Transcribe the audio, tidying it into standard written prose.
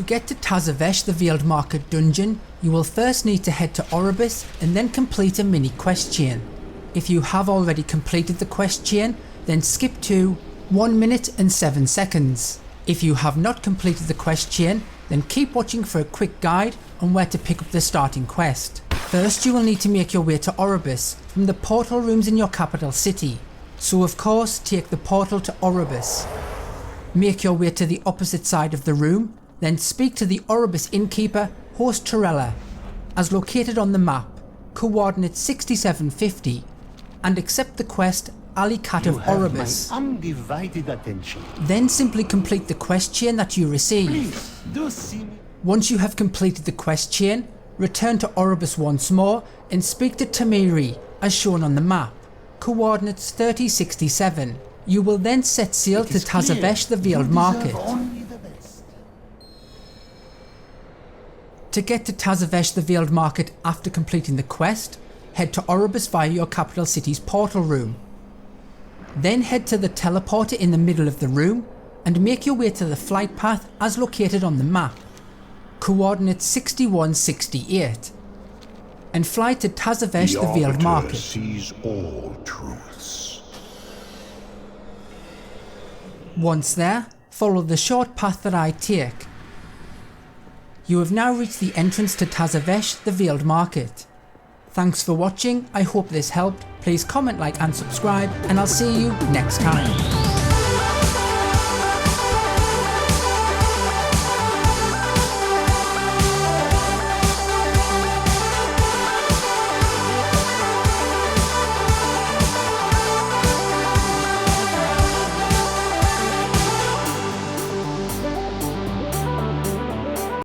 To get to Tazavesh, the Veiled Market dungeon, you will first need to head to Oribos and then complete a mini quest chain. If you have already completed the quest chain, then skip to 1 minute and 7 seconds. If you have not completed the quest chain, then keep watching for a quick guide on where to pick up the starting quest. First you will need to make your way to Oribos from the portal rooms in your capital city. So of course take the portal to Oribos. Make your way to the opposite side of the room, then speak to the Oribos innkeeper, Host Torella, as located on the map, coordinate 6750, and accept the quest Al'ley Cat of Oribos. My undivided attention. Then simply complete the quest chain that you receive. Please, do see me. Once you have completed the quest chain, return to Oribos once more and speak to Tamiri as shown on the map, coordinates 3067. You will then set sail to Tazavesh, the Veiled Market. To get to Tazavesh, the Veiled Market after completing the quest, head to Oribos via your capital city's portal room. Then head to the teleporter in the middle of the room and make your way to the flight path as located on the map, coordinates 6168, and fly to Tazavesh, the Veiled Market. Sees all truths. Once there, follow the short path that I take. You have now reached the entrance to Tazavesh, the Veiled Market. Thanks for watching, I hope this helped. Please comment, like and subscribe, and I'll see you next time.